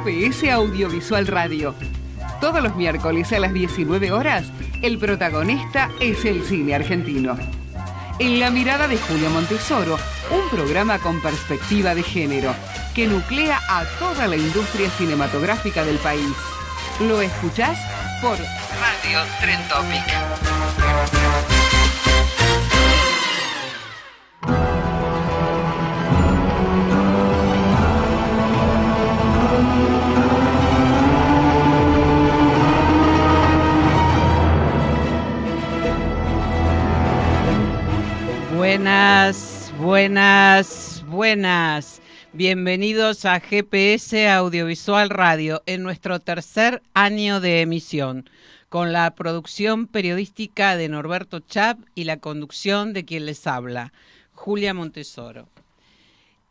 GPS Audiovisual Radio. Todos los miércoles a las 19 horas, el protagonista es el cine argentino. En la mirada de Julia Montesoro, un programa con perspectiva de género que nuclea a toda la industria cinematográfica del país. Lo escuchás por Radio Tren Topic. Buenas. Bienvenidos a GPS Audiovisual Radio en nuestro tercer año de emisión, con la producción periodística de Norberto Chap y la conducción de quien les habla, Julia Montesoro.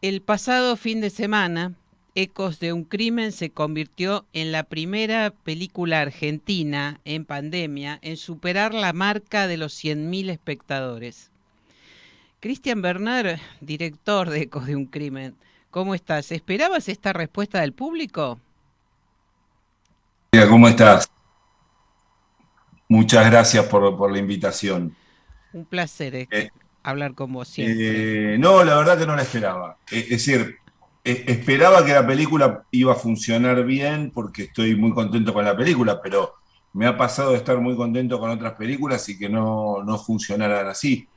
El pasado fin de semana, Ecos de un crimen se convirtió en la primera película argentina en pandemia en superar la marca de los 100.000 espectadores. Cristian Bernard, director de Ecos de un crimen, ¿cómo estás? ¿Esperabas esta respuesta del público? ¿Cómo estás? Muchas gracias por la invitación. Un placer hablar con vos siempre. No, la verdad que no la esperaba. Es decir, esperaba que la película iba a funcionar bien porque estoy muy contento con la película, pero me ha pasado de estar muy contento con otras películas y que no funcionaran así.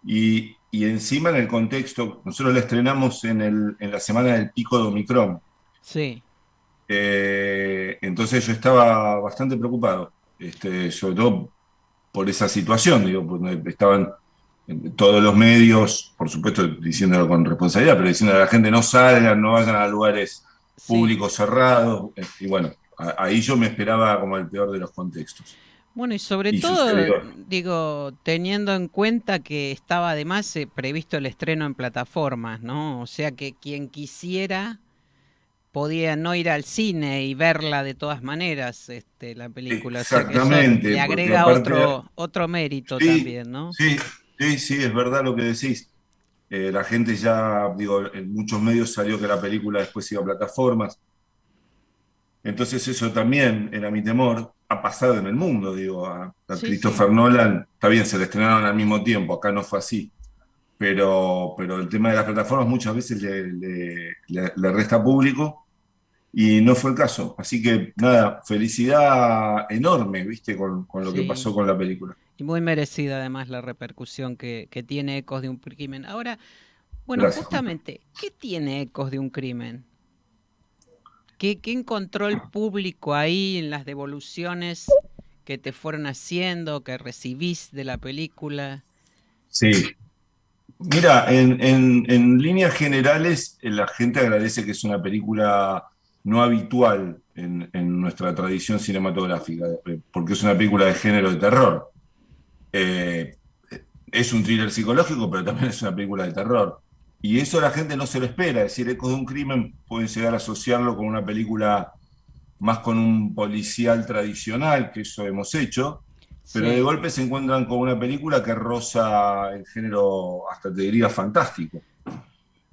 Y encima en el contexto, nosotros la estrenamos en la semana del pico de Omicron. Sí. Entonces yo estaba bastante preocupado, sobre todo por esa situación, digo, porque estaban todos los medios, por supuesto diciéndolo con responsabilidad, pero diciendo a la gente no salgan, no vayan a lugares públicos cerrados, y bueno, ahí yo me esperaba como el peor de los contextos. Bueno, y sobre Y todo, sucedió. digo, teniendo en cuenta que estaba además previsto el estreno en plataformas, ¿no? O sea que quien quisiera podía no ir al cine y verla de todas maneras, la película. O sea que eso le Exactamente, porque agrega aparte, otro mérito sí, también, ¿no? sí, sí, es verdad lo que decís. La gente ya, digo, en muchos medios salió que la película después iba a plataformas. Entonces eso también era mi temor. Ha pasado en el mundo, digo, a Sí, sí. Christopher Nolan, está bien, se le estrenaron al mismo tiempo, acá no fue así. Pero el tema de las plataformas muchas veces le resta público y no fue el caso. Así que nada, felicidad enorme, viste, con lo que Sí. pasó con la película. Y muy merecida además la repercusión que tiene Ecos de un crimen. Ahora, bueno, Gracias, Juan. justamente, ¿qué tiene Ecos de un crimen? ¿Qué encontró el público ahí en las devoluciones que te fueron haciendo, que recibís de la película? Sí, mira, en líneas generales, la gente agradece que es una película no habitual en nuestra tradición cinematográfica, porque es una película de género de terror. Eh, es un thriller psicológico, pero también es una película de terror. Y eso la gente no se lo espera, es decir, Ecos de un crimen pueden llegar a asociarlo con una película más con un policial tradicional, que eso hemos hecho, pero de Sí, golpe se encuentran con una película que roza el género, hasta te diría, fantástico.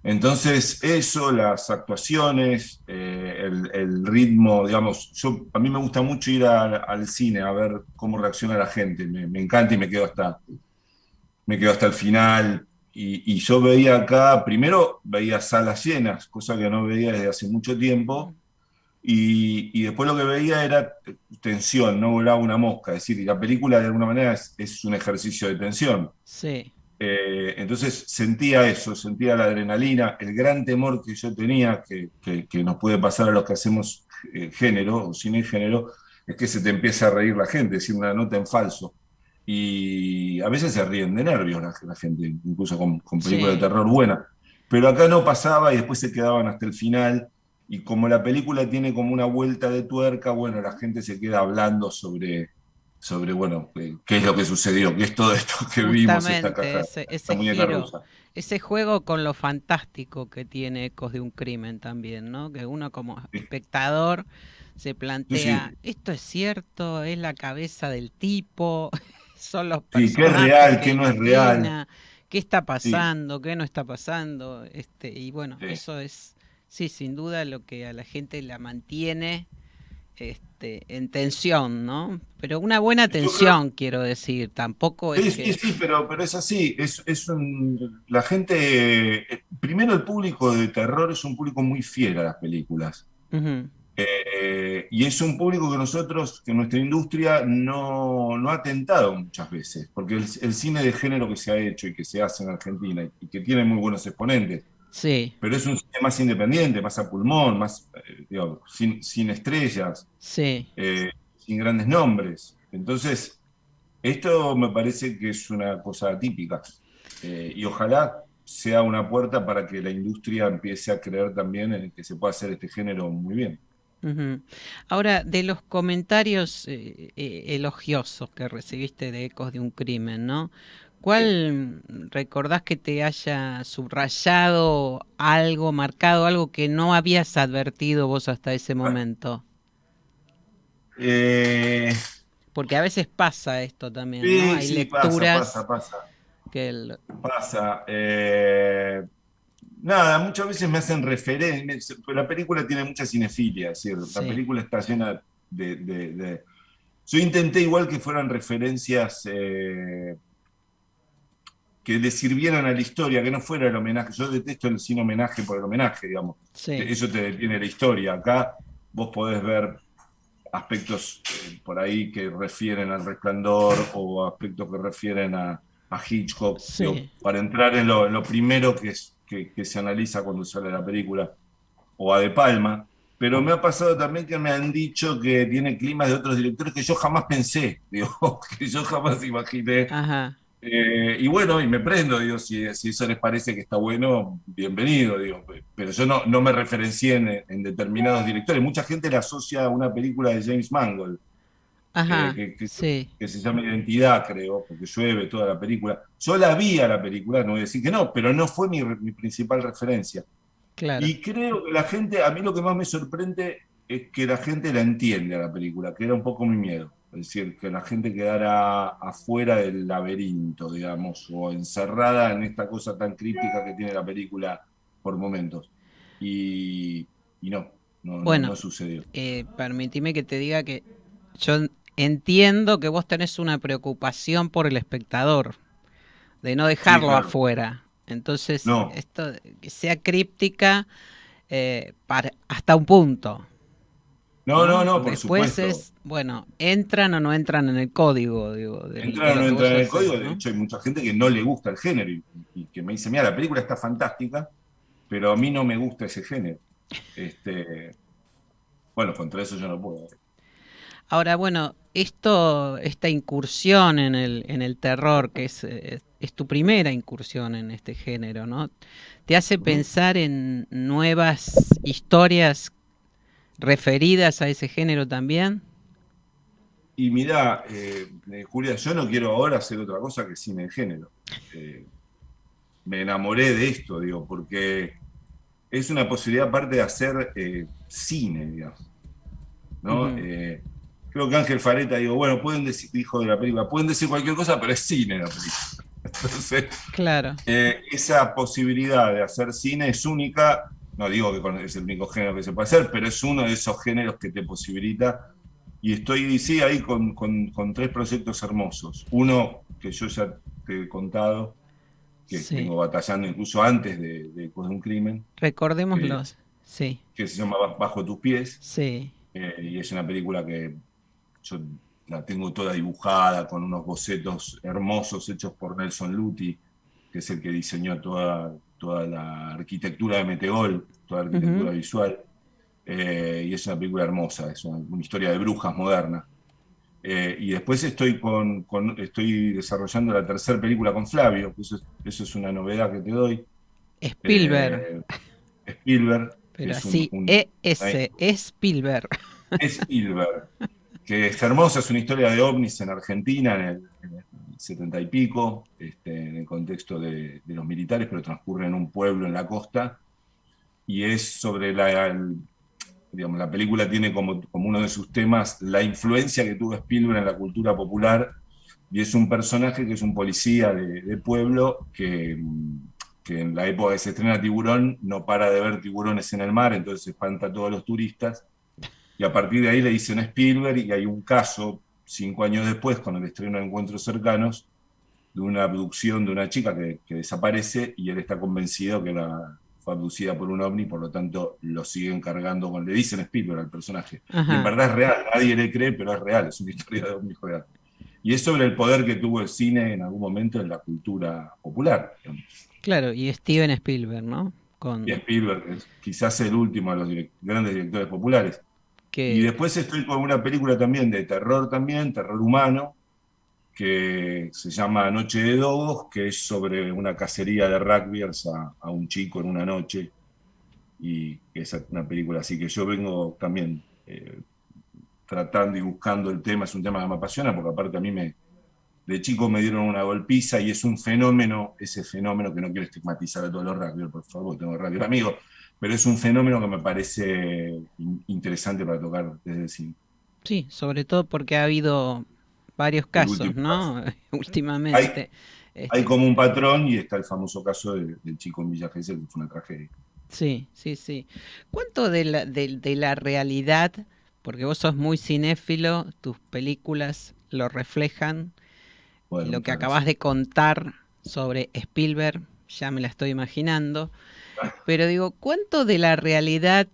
Entonces, eso, las actuaciones, el ritmo, digamos, a mí me gusta mucho ir al cine a ver cómo reacciona la gente, me encanta y me quedo hasta el final. Y yo veía acá, primero veía salas llenas, cosa que no veía desde hace mucho tiempo, y después lo que veía era tensión, no volaba una mosca. Es decir, la película de alguna manera es un ejercicio de tensión. sí, Entonces sentía eso, sentía la adrenalina, el gran temor que yo tenía, que nos puede pasar a los que hacemos género o cine y género, es que se te empieza a reír la gente, decir una nota en falso. Y a veces se ríen de nervios la gente, incluso con películas de sí. terror buenas. Pero acá no pasaba y después se quedaban hasta el final. Y como la película tiene como una vuelta de tuerca, bueno, la gente se queda hablando sobre bueno, qué es lo que sucedió, qué es todo esto que vimos, esta Justamente caja, esta ese muñeca giro, rusa. ese juego con lo fantástico que tiene Ecos de un crimen también, ¿no? Que uno como Sí, espectador se sí, plantea, sí, ¿esto es cierto? ¿Es la cabeza del tipo? ¿Son los sí, qué es personajes real, que qué no es real. imagina? ¿Qué está Sí, pasando? ¿Qué no está pasando? Y bueno, sí, eso es Sí, sin duda lo que a la gente la mantiene en tensión, ¿no? Pero una buena Yo creo, tensión, quiero decir, tampoco es sí, sí, que... sí, pero es así. La gente, primero el público de terror es un público muy fiel a las películas. Ujú, Y es un público que nosotros, que nuestra industria no ha tentado muchas veces, porque el cine de género que se ha hecho y que se hace en Argentina y que tiene muy buenos exponentes, sí, pero es un cine más independiente, más a pulmón, más, digo, sin estrellas, sí. eh, sin grandes nombres. Entonces, esto me parece que es una cosa atípica. Y ojalá sea una puerta para que la industria empiece a creer también en que se puede hacer este género muy bien. Ujú. Ahora, de los comentarios elogiosos que recibiste de Ecos de un Crimen, ¿no? Sí. ¿Cuál recordás que te haya subrayado algo, marcado algo que no habías advertido vos hasta ese momento? Eh, Porque a veces pasa esto también, ¿no? sí, Hay sí, pasa, lecturas pasa, pasa, que... pasa. Nada, muchas veces me hacen referencia. La película tiene mucha cinefilia, es decir, la Sí, película está llena de. Yo intenté igual que fueran referencias que le sirvieran a la historia, que no fuera el homenaje. Yo detesto el cine homenaje por el homenaje, digamos. sí, Eso te detiene la historia. Acá vos podés ver aspectos por ahí que refieren al Resplandor o aspectos que refieren a Hitchcock, digo, sí. para entrar en lo primero que se analiza cuando sale la película, o a De Palma, pero me ha pasado también que me han dicho que tiene climas de otros directores que yo jamás pensé, digo, que yo jamás imaginé. Ajá, Y bueno, y me prendo, digo, si eso les parece que está bueno, bienvenido, digo, pero yo no me referencié en determinados directores. Mucha gente le asocia a una película de James Mangold, ajá, que, que- sí, que se llama Identidad, creo, porque llueve toda la película. Yo la vi a la película, no voy a decir que no, pero no fue mi principal referencia. claro. Y creo que la gente, a mí lo que más me sorprende es que la gente la entiende a la película, que era un poco mi miedo. Es decir, que la gente quedara afuera del laberinto, digamos, o encerrada en esta cosa tan críptica que tiene la película por momentos. Y, y no Bueno, sucedió. permitime que te diga que yo entiendo que vos tenés una preocupación por el espectador, de no Sí, dejarlo claro. afuera. Entonces, No, esto de que sea críptica hasta un punto, ¿no? no, por Después supuesto. es, bueno, entran o no entran en el código, digo, de Entrar o lo no que entrar vos en el haces, código, de ¿no? hecho hay mucha gente que no le gusta el género y que me dice, mira, la película está fantástica, pero a mí no me gusta ese género. Este, bueno, contra eso yo no puedo. Ahora, bueno, esta incursión en el terror, que es tu primera incursión en este género, ¿no? ¿Te hace Ujú. pensar en nuevas historias referidas a ese género también? Y mirá, Julia, yo no quiero ahora hacer otra cosa que cine de género. Eh, Me enamoré de esto, digo, porque es una posibilidad aparte de hacer cine, digamos, ¿no? Ujú, Creo que Ángel Fareta, digo, bueno, pueden decir, dijo de la película, pueden decir cualquier cosa, pero es cine la película. Entonces, claro, esa posibilidad de hacer cine es única. No digo que es el único género que se puede hacer, pero es uno de esos géneros que te posibilita. Y estoy, sí, ahí con tres proyectos hermosos. Uno que yo ya te he contado, que sí. vengo batallando incluso antes de un crimen, que, Recordémoslos. Sí, que se llama Bajo tus pies. sí. Y es una película que yo la tengo toda dibujada con unos bocetos hermosos hechos por Nelson Luti, que es el que diseñó toda la arquitectura de Metegol, toda la arquitectura Ujú. visual. Y es una película hermosa, es una historia de brujas moderna. Y después estoy desarrollando la tercera película con Flavio, que eso es una novedad que te doy. Spielberg, Eh, Spielberg, que pero es así, Spielberg. Spielberg, que es hermosa, es una historia de ovnis en Argentina en el 70 y pico, en el contexto de los militares, pero transcurre en un pueblo en la costa, y es sobre digamos, la película tiene como uno de sus temas la influencia que tuvo Spielberg en la cultura popular, y es un personaje que es un policía de pueblo que en la época que se estrena Tiburón no para de ver tiburones en el mar, entonces espanta a todos los turistas. Y a partir de ahí le dicen a Spielberg, y hay un caso 5 años después, con el estreno de Encuentros Cercanos, de una abducción de una chica que desaparece, y él está convencido que fue abducida por un ovni, por lo tanto lo siguen cargando con, le dicen Spielberg al personaje. Y en Ajá. verdad es real, nadie le cree, pero es real, es una historia de ovnis real. Y es sobre el poder que tuvo el cine en algún momento en la cultura popular, digamos. Claro, y Steven Spielberg, ¿no? Y Con Spielberg es quizás el último de los grandes directores populares. Y que después estoy con una película también de terror también, terror humano, que se llama Noche de Dogos, que es sobre una cacería de rugbyers a un chico en una noche. Y es una película así que yo vengo también tratando y buscando el tema. Es un tema que me apasiona, porque aparte a mí de chico me dieron una golpiza, y es un fenómeno, ese fenómeno, que no quiero estigmatizar a todos los rugbyers, por favor, tengo rugby amigos, pero es un fenómeno que me parece interesante para tocar desde el cine. sí, sobre todo porque ha habido varios El casos, último caso. ¿no? Hay, Últimamente. hay Este, como un patrón, y está el famoso caso del chico en Villa Gesell, que fue una tragedia. sí, sí, sí. ¿Cuánto de la realidad, porque vos sos muy cinéfilo, tus películas lo reflejan, y Bueno, lo que muchas acabas gracias. de contar sobre Spielberg, ya me la estoy imaginando, pero digo, ¿cuánto de la realidad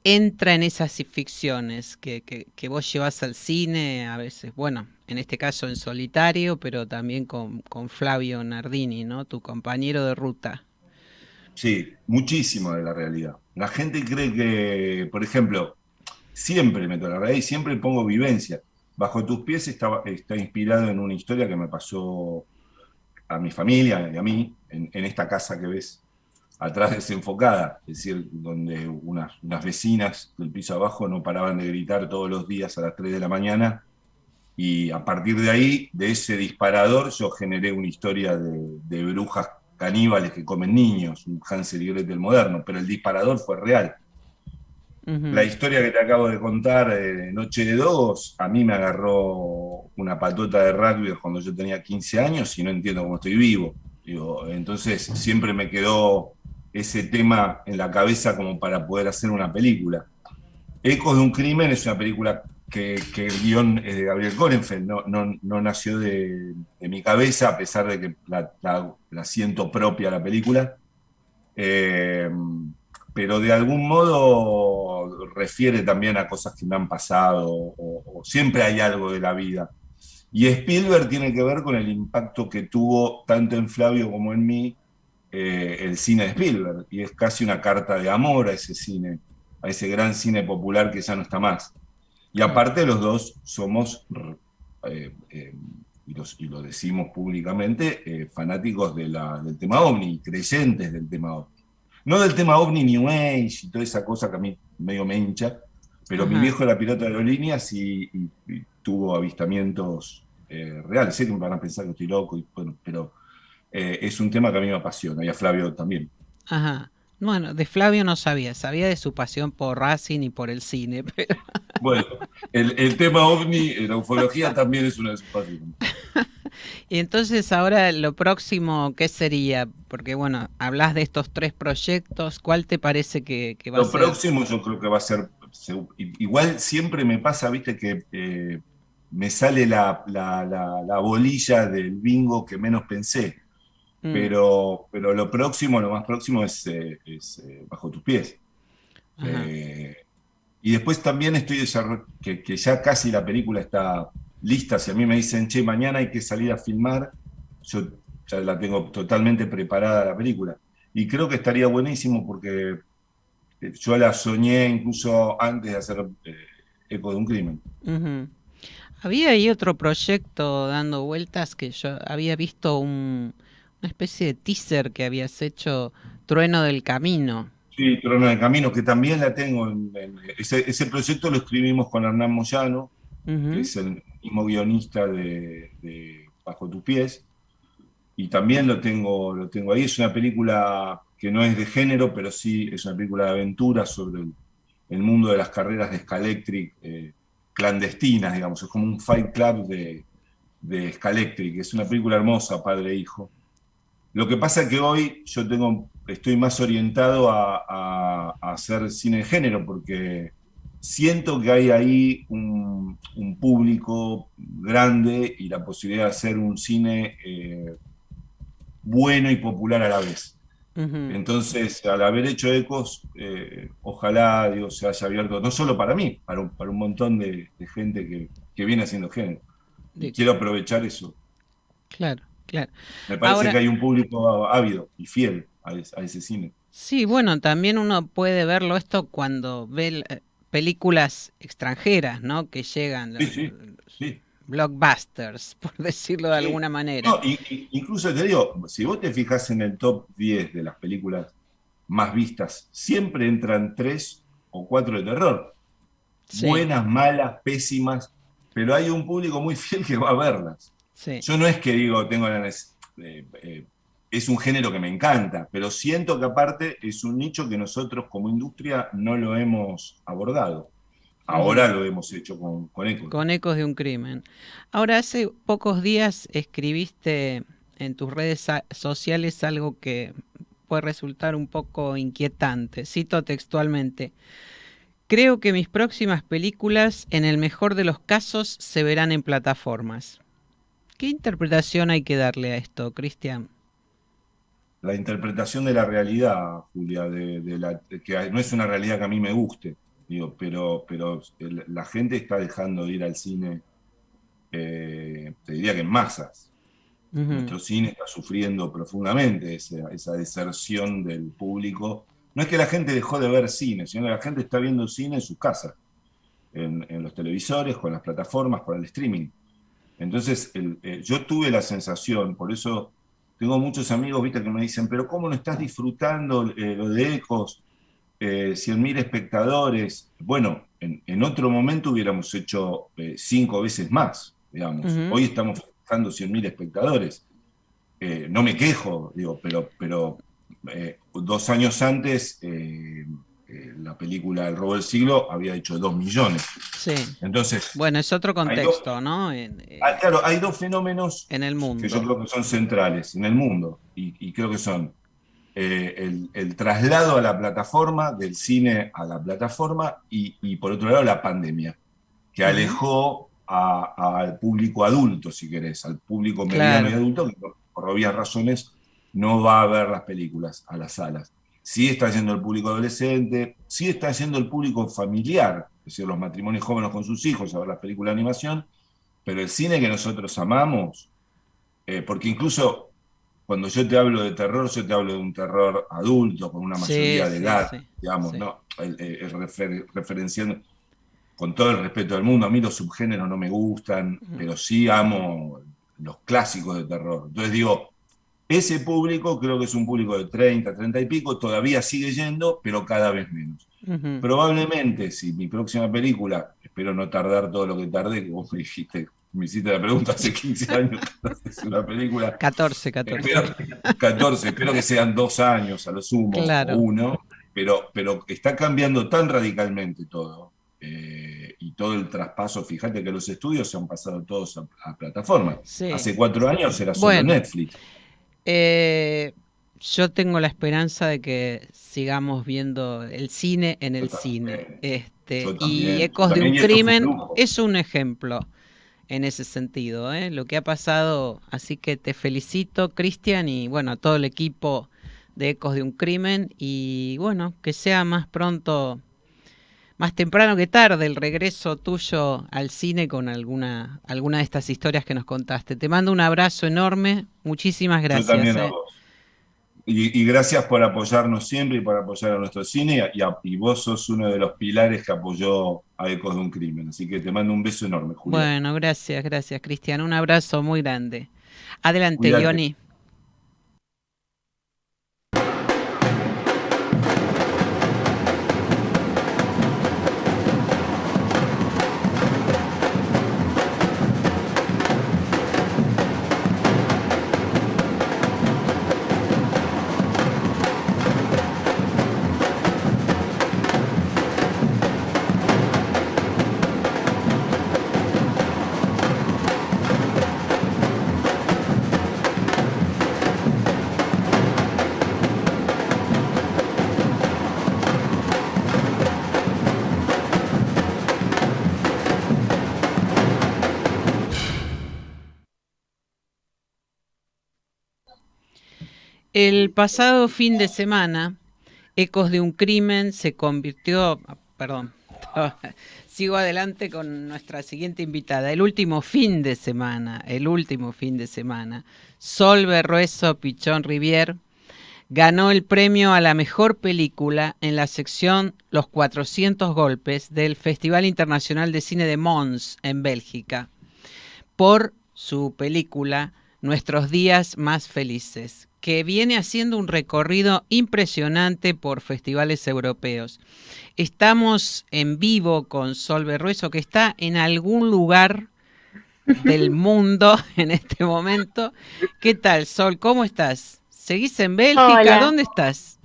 entra en esas ficciones que vos llevas al cine, a veces, bueno, en este caso en solitario, pero también con Flavio Nardini, ¿no? Tu compañero de ruta. Sí, muchísimo de la realidad. La gente cree que, por ejemplo, siempre meto la realidad y siempre pongo vivencia. Bajo tus pies está inspirado en una historia que me pasó a mi familia y a mí, en esta casa que ves atrás desenfocada, es decir, donde unas vecinas del piso abajo no paraban de gritar todos los días a las 3 de la mañana, y a partir de ahí, de ese disparador, yo generé una historia de brujas caníbales que comen niños, un Hansel y Gretel moderno, pero el disparador fue real. La Ujú. historia que te acabo de contar, Noche de Dogos, a mí me agarró una patota de rugby cuando yo tenía 15 años y no entiendo cómo estoy vivo. Digo, entonces siempre me quedó ese tema en la cabeza como para poder hacer una película. Ecos de un crimen es una película que el guión es de Gabriel Korenfeld, no nació de mi cabeza, a pesar de que la siento propia la película. Eh, pero de algún modo refiere también a cosas que me han pasado, o siempre hay algo de la vida. Y Spielberg tiene que ver con el impacto que tuvo tanto en Flavio como en mí, el cine de Spielberg, y es casi una carta de amor a ese cine, a ese gran cine popular que ya no está más. Y Claro. aparte los dos somos, eh, eh, y lo decimos públicamente, fanáticos del tema OVNI, creyentes del tema OVNI. No del tema OVNI New Age y toda esa cosa que a mí medio me hincha, pero mi Ajá. viejo era piloto de aerolíneas, y tuvo avistamientos reales. Sé que me van a pensar que estoy loco, bueno, pero es un tema que a mí me apasiona, y a Flavio también. Ajá. Bueno, de Flavio no sabía, sabía de su pasión por Racing y por el cine, pero... Bueno, el tema OVNI, la ufología también es una de sus pasiones. Y entonces ahora lo próximo, ¿qué sería? Porque bueno, hablas de estos tres proyectos, ¿cuál te parece que va a Lo ser? próximo yo creo que va a ser, igual siempre me pasa, viste, que me sale la bolilla del bingo que menos pensé, Mm, pero lo próximo, lo más próximo es Bajo tus pies. ajá. Eh, y después también estoy que ya casi la película está lista. Si a mí me dicen, che, mañana hay que salir a filmar, yo ya la tengo totalmente preparada la película. Y creo que estaría buenísimo, porque yo la soñé incluso antes de hacer Eco de un crimen. Ujú. Había ahí otro proyecto dando vueltas que yo había visto una especie de teaser que habías hecho, Trueno del Camino. Sí, Trono de Camino, que también la tengo. Ese proyecto lo escribimos con Hernán Moyano, que Ujú. es el mismo guionista de Bajo tus pies, y también lo tengo ahí. Es una película que no es de género, pero sí es una película de aventura sobre el mundo de las carreras de Scalectric, clandestinas, digamos. Es como un Fight Club de Scalectric. Es una película hermosa, padre e hijo. Lo que pasa es que hoy yo estoy más orientado a hacer cine de género, porque siento que hay ahí un público grande y la posibilidad de hacer un cine bueno y popular a la vez. Ujú. Entonces, al haber hecho Ecos, ojalá Dios se haya abierto, no solo para mí, para un montón de gente que viene haciendo género. Y De- quiero aprovechar eso. claro, claro. Me parece Ahora, que hay un público ávido y fiel a ese cine. sí, bueno, también uno puede verlo esto cuando ve películas extranjeras, ¿no? Que llegan, Sí, sí, sí, blockbusters, por decirlo de sí. alguna manera. No, incluso te digo, si vos te fijas en el top 10 de las películas más vistas, siempre entran 3 o 4 de terror. Sí, Buenas, malas, pésimas, pero hay un público muy fiel que va a verlas. sí. Yo no es que digo, es un género que me encanta, pero siento que aparte es un nicho que nosotros como industria no lo hemos abordado. Ujú. Ahora lo hemos hecho con Ecos, ¿no? Con ecos de un crimen. Ahora, hace pocos días escribiste en tus redes sociales algo que puede resultar un poco inquietante. Cito textualmente. Creo que mis próximas películas, en el mejor de los casos, se verán en plataformas. ¿Qué interpretación hay que darle a esto, Cristian? La interpretación de la realidad, Julia, que no es una realidad que a mí me guste, digo, pero la gente está dejando de ir al cine, te diría que en masas. Ujú, Nuestro cine está sufriendo profundamente esa deserción del público. No es que la gente dejó de ver cine, sino que la gente está viendo cine en sus casas, en los televisores, con las plataformas, con el streaming. Entonces, yo tuve la sensación, por eso tengo muchos amigos, viste, que me dicen, pero ¿cómo no estás disfrutando lo de Ecos? 100.000 espectadores. Bueno, en otro momento hubiéramos hecho 5 veces más, digamos. ujú. Hoy estamos festejando 100.000 espectadores. No me quejo, digo, pero 2 años antes la película El robo del siglo había hecho 2 millones. Sí. Entonces, Bueno, es otro hay dos, contexto, ¿no? claro, hay dos fenómenos En el que yo mundo. creo que son centrales en el mundo y creo que son el traslado a la plataforma, del cine a la plataforma y por otro lado la pandemia, que Ujú. alejó al público adulto, si querés, al público mediano y Claro. adulto, que por obvias razones no va a ver las películas a las salas. Sí está yendo el público adolescente, sí está yendo el público familiar, es decir, los matrimonios jóvenes con sus hijos a ver las películas de animación, pero el cine que nosotros amamos, porque incluso cuando yo te hablo de terror, yo te hablo de un terror adulto, con una Sí, mayoría de sí, edad, sí, digamos, sí. ¿no? Referenciando, con todo el respeto del mundo, a mí los subgéneros no me gustan, Ujú, pero sí amo los clásicos de terror. Entonces digo, ese público creo que es un público de 30, 30 y pico, todavía sigue yendo, pero cada vez menos. ujú. Probablemente, si mi próxima película, espero no tardar todo lo que tardé, que vos me hiciste la pregunta hace 15 años, es una película, 14, 14. espero, 14, espero que sean 2 años a lo sumo, o Claro. uno, pero está cambiando tan radicalmente todo, y todo el traspaso, fíjate que los estudios se han pasado todos a plataformas. Sí. Hace 4 años era solo Bueno, Netflix. eh, yo tengo la esperanza de que sigamos viendo el cine en Yo el cine. también, yo Y también, yo Ecos de un también, y esto fue un crimen lujo. es un ejemplo en ese sentido, ¿eh? Lo que ha pasado. Así que te felicito, Cristian, y bueno, a todo el equipo de Ecos de un crimen. Y bueno, que sea más pronto, más temprano que tarde, el regreso tuyo al cine con alguna de estas historias que nos contaste. Te mando un abrazo enorme. Muchísimas Yo gracias, también a ¿eh? vos. Y gracias por apoyarnos siempre y por apoyar a nuestro cine. Y vos sos uno de los pilares que apoyó a Ecos de un Crimen. Así que te mando un beso enorme, Julia. Bueno, gracias, gracias, Cristian. Un abrazo muy grande. Adelante, Cuídate. Johnny. El pasado fin de semana, Ecos de un crimen se convirtió, perdón, sigo adelante con nuestra siguiente invitada. El último fin de semana, Sol Berrueso Pichón Rivière ganó el premio a la mejor película en la sección Los 400 golpes del Festival Internacional de Cine de Mons, en Bélgica, por su película Nuestros días más felices, que viene haciendo un recorrido impresionante por festivales europeos. Estamos en vivo con Sol Berrueso, que está en algún lugar del mundo en este momento. ¿Qué tal, Sol? ¿Cómo estás? ¿Seguís en Bélgica? Hola, ¿Dónde estás?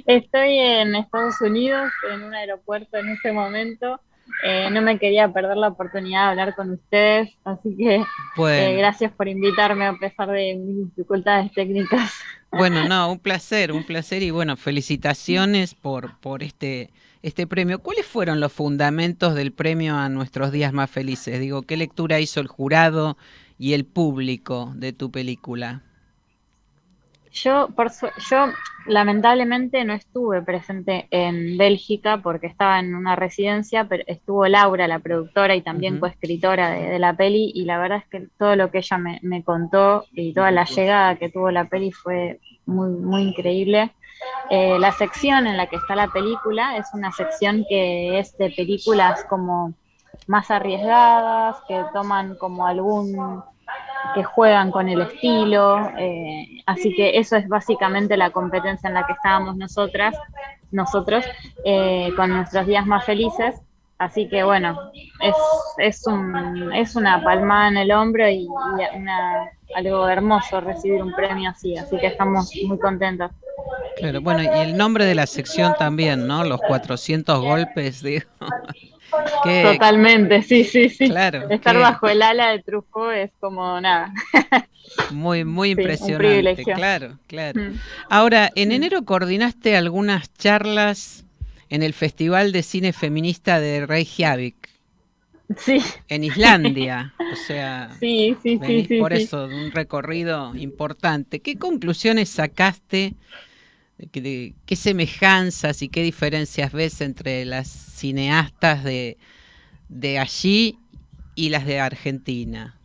estoy en Estados Unidos, en un aeropuerto en este momento. No me quería perder la oportunidad de hablar con ustedes, así que Bueno, gracias por invitarme a pesar de mis dificultades técnicas. bueno, no, un placer y bueno, felicitaciones por este premio. ¿Cuáles fueron los fundamentos del premio a Nuestros días más felices? Digo, ¿qué lectura hizo el jurado y el público de tu película? Yo lamentablemente no estuve presente en Bélgica porque estaba en una residencia, pero estuvo Laura, la productora y también Ujú. coescritora de la peli, y la verdad es que todo lo que ella me contó y toda la llegada que tuvo la peli fue muy, muy increíble. La sección en la que está la película es una sección que es de películas como más arriesgadas, que toman como algún que juegan con el estilo, así que eso es básicamente la competencia en la que estábamos nosotros, con nuestros días más felices, así que bueno, es una palmada en el hombro y algo hermoso recibir un premio así que estamos muy contentos. Claro, bueno, y el nombre de la sección también, ¿no? Los 400 golpes, digo. Que, Totalmente, sí, sí, sí. claro, Estar que bajo el ala de Truffaut es como nada, muy sí, un impresionante, privilegio. claro, claro. Mm, Ahora, en mm. enero coordinaste algunas charlas en el Festival de Cine Feminista de Reykjavik, Sí, en Islandia. O sea, sí, sí, sí, venís sí, por sí. eso de un recorrido importante. ¿Qué conclusiones sacaste? ¿Qué semejanzas y qué diferencias ves entre las cineastas de allí y las de Argentina?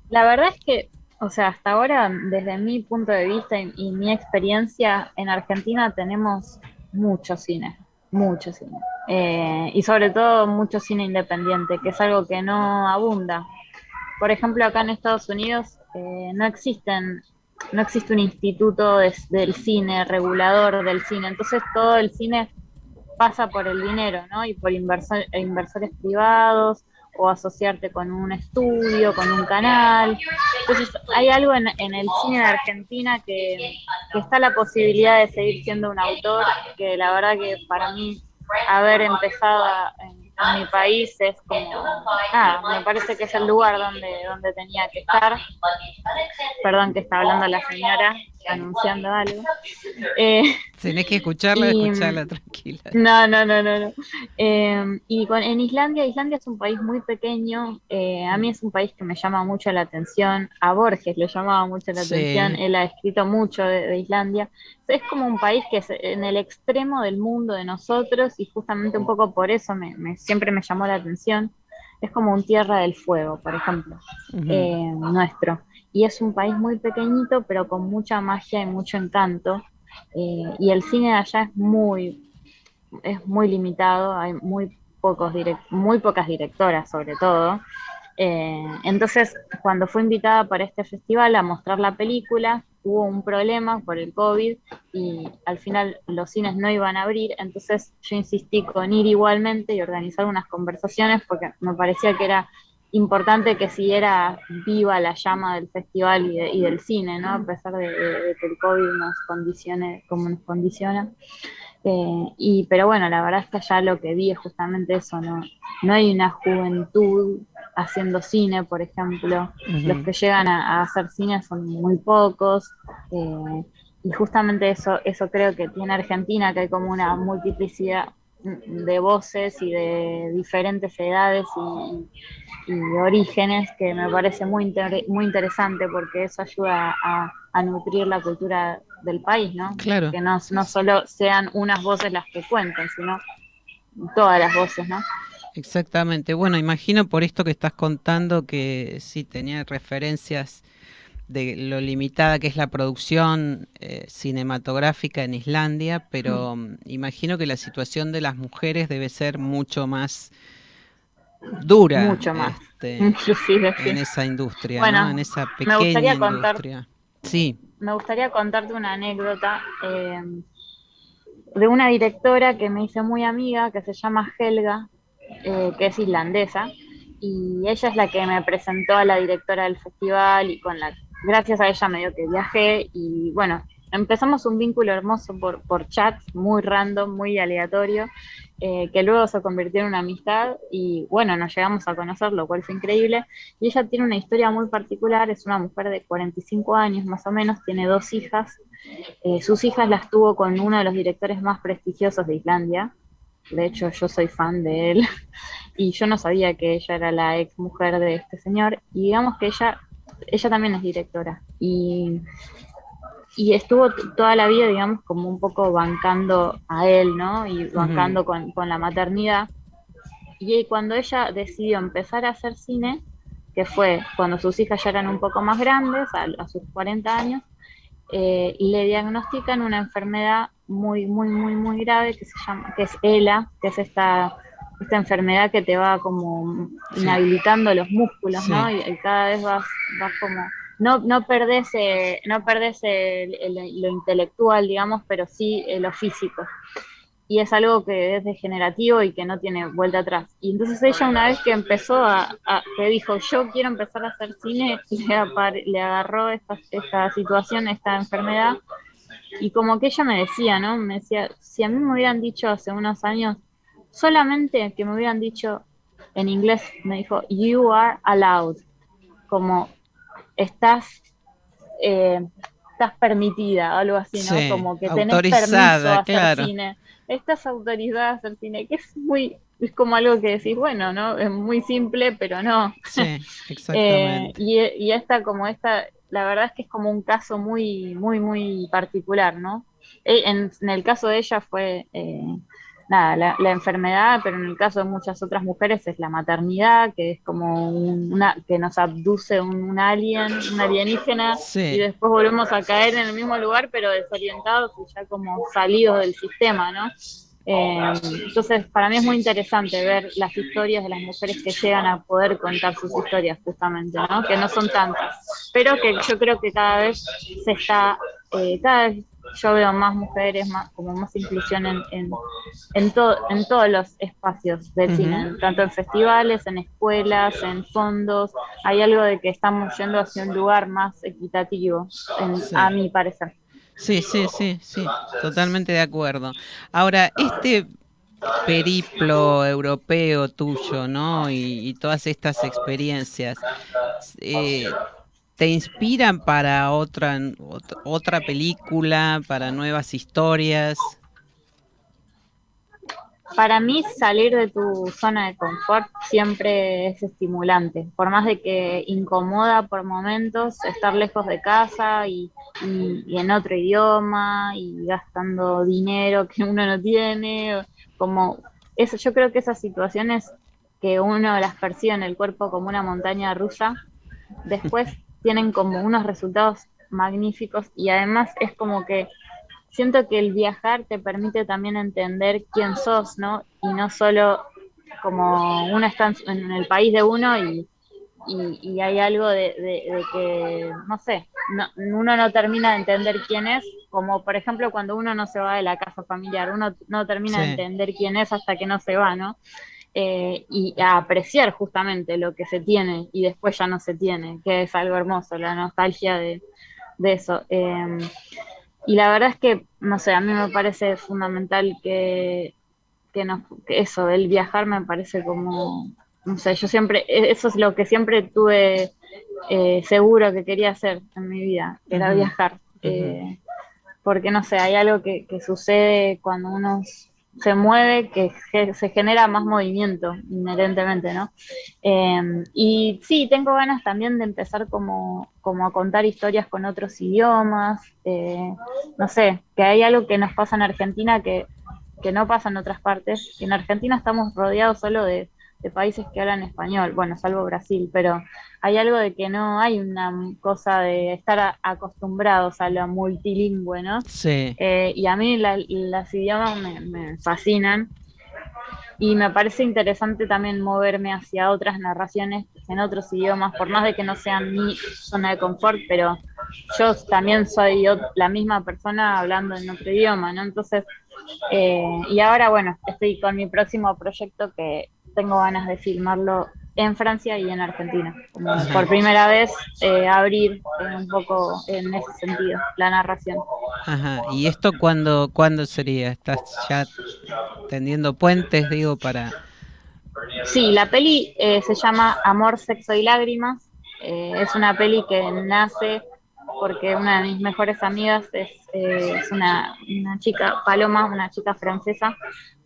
La verdad es que, o sea, hasta ahora, desde mi punto de vista y mi experiencia, en Argentina tenemos mucho cine, mucho cine. Y sobre todo mucho cine independiente, que es algo que no abunda. Por ejemplo, acá en Estados Unidos no existe un instituto del cine, regulador del cine. Entonces todo el cine pasa por el dinero, ¿no? Y por inversores privados o asociarte con un estudio, con un canal. Entonces, hay algo en el cine de Argentina que está la posibilidad de seguir siendo un autor, que la verdad que para mí haber empezado en mi país es como, nada, me parece que es el lugar donde tenía que estar. Perdón que está hablando la señora anunciando algo. Eh, Tenés que y escucharla tranquila. no, no, no, no, no. En Islandia es un país muy pequeño. A mí es un país que me llama mucho la atención. A Borges le llamaba mucho la atención. Sí. Él ha escrito mucho de Islandia. Es como un país que es en el extremo del mundo de nosotros y justamente un poco por eso siempre me llamó la atención. Es como un Tierra del Fuego, por ejemplo, Ujú. nuestro. Y es un país muy pequeñito, pero con mucha magia y mucho encanto. Y el cine de allá es muy limitado, hay muy pocas directoras sobre todo. Entonces, cuando fue invitada para este festival a mostrar la película, hubo un problema por el COVID y al final los cines no iban a abrir, entonces yo insistí con ir igualmente y organizar unas conversaciones porque me parecía que era importante que siguiera viva la llama del festival y del cine, ¿no? A pesar de que el COVID nos condicione como nos condiciona. Pero bueno, la verdad es que allá lo que vi es justamente eso, ¿no? No hay una juventud haciendo cine, por ejemplo. Los Ujú. que llegan a hacer cine son muy pocos. Y justamente eso creo que tiene Argentina, que hay como una multiplicidad, de voces y de diferentes edades y orígenes, que me parece muy interesante, porque eso ayuda a nutrir la cultura del país, ¿no? Claro, Que no, sí, no sí. solo sean unas voces las que cuenten, sino todas las voces, ¿no? Exactamente. Bueno, imagino por esto que estás contando que sí tenía referencias de lo limitada que es la producción cinematográfica en Islandia, pero imagino que la situación de las mujeres debe ser mucho más dura, Mucho más, inclusive, sí. en esa industria, ¿no? En Bueno, esa me pequeña gustaría contar, industria. Sí. me gustaría contarte una anécdota de una directora que me hice muy amiga, que se llama Helga, que es islandesa, y ella es la que me presentó a la directora del festival y gracias a ella medio que viajé y bueno, empezamos un vínculo hermoso por chats, muy random, muy aleatorio, que luego se convirtió en una amistad y bueno, nos llegamos a conocer, lo cual fue increíble. Y ella tiene una historia muy particular, es una mujer de 45 años más o menos, tiene dos hijas, sus hijas las tuvo con uno de los directores más prestigiosos de Islandia. De hecho, yo soy fan de él y yo no sabía que ella era la ex mujer de este señor. Y digamos que ella también es directora y estuvo toda la vida, digamos, como un poco bancando a él, ¿no? Y Ujú. bancando con la maternidad. Y cuando ella decidió empezar a hacer cine, que fue cuando sus hijas ya eran un poco más grandes, a sus 40 años, y le diagnostican una enfermedad muy grave que es ELA, que es esta enfermedad que te va como Sí, inhabilitando los músculos, ¿no? sí, Y cada vez vas como, no perdés, no perdés lo intelectual, digamos, pero sí lo físico y es algo que es degenerativo y que no tiene vuelta atrás. Y entonces ella una vez que empezó que dijo, yo quiero empezar a hacer cine, le agarró esta situación, esta enfermedad, y como que ella me decía, ¿no? Me decía, si a mí me hubieran dicho hace unos años, solamente que me hubieran dicho en inglés, me dijo, you are allowed, como estás eh, estás permitida, algo así, ¿no? sí, Como que tenés permiso a autorizada, hacer claro. cine, estás autorizada a hacer cine, que es como algo que decís, bueno, ¿no? Es muy simple, pero no. Sí, exactamente. Y la verdad es que es como un caso muy particular, ¿no? En el caso de ella fue, nada, la enfermedad, pero en el caso de muchas otras mujeres es la maternidad, que es como que nos abduce un alienígena, y Sí. después volvemos a caer en el mismo lugar, pero desorientados y ya como salidos del sistema, ¿no? Entonces, para mí es muy interesante ver las historias de las mujeres que llegan a poder contar sus historias, justamente, ¿no? Que no son tantas, pero que yo creo que cada vez yo veo más mujeres, como más inclusión en todos los espacios del Ujú. cine, tanto en festivales, en escuelas, en fondos. Hay algo de que estamos yendo hacia un lugar más equitativo, a Sí. mi parecer. Sí, sí, sí, sí, totalmente de acuerdo. Ahora, este periplo europeo tuyo, ¿no? Y todas estas experiencias, eh, ¿te inspiran para otra película, para nuevas historias? Para mí, salir de tu zona de confort siempre es estimulante, por más de que incomoda por momentos estar lejos de casa y en otro idioma y gastando dinero que uno no tiene, como eso, yo creo que esas situaciones que uno las percibe en el cuerpo como una montaña rusa, después tienen como unos resultados magníficos y además es como que siento que el viajar te permite también entender quién sos, ¿no? Y no solo como uno está en el país de uno y hay algo de que, no sé, uno no termina de entender quién es, como por ejemplo cuando uno no se va de la casa familiar, uno no termina de Sí. entender quién es hasta que no se va, ¿no? Y a apreciar justamente lo que se tiene y después ya no se tiene, que es algo hermoso, la nostalgia de eso. Y la verdad es que, no sé, a mí me parece fundamental que eso, el viajar me parece como, no sé, yo siempre, eso es lo que siempre tuve seguro que quería hacer en mi vida, que era Ujú, viajar. ujú. Porque no sé, hay algo que sucede cuando uno se mueve, se genera más movimiento inherentemente, ¿no? Y sí, tengo ganas también de empezar como a contar historias con otros idiomas, no sé, que hay algo que nos pasa en Argentina que no pasa en otras partes. En Argentina estamos rodeados solo de países que hablan español, bueno, salvo Brasil, pero hay algo de que no hay una cosa de estar acostumbrados a lo multilingüe, ¿no? Sí. Y a mí las idiomas me fascinan y me parece interesante también moverme hacia otras narraciones en otros idiomas, por más de que no sean mi zona de confort, pero yo también soy la misma persona hablando en otro idioma, ¿no? Entonces, y ahora, bueno, estoy con mi próximo proyecto que tengo ganas de filmarlo en Francia y en Argentina. Como por primera vez abrir un poco en ese sentido la narración. Ajá. ¿Y esto cuándo sería? ¿Estás ya tendiendo puentes, digo, para... Sí, la peli se llama Amor, Sexo y Lágrimas. Es una peli que nace porque una de mis mejores amigas es una chica, Paloma, una chica francesa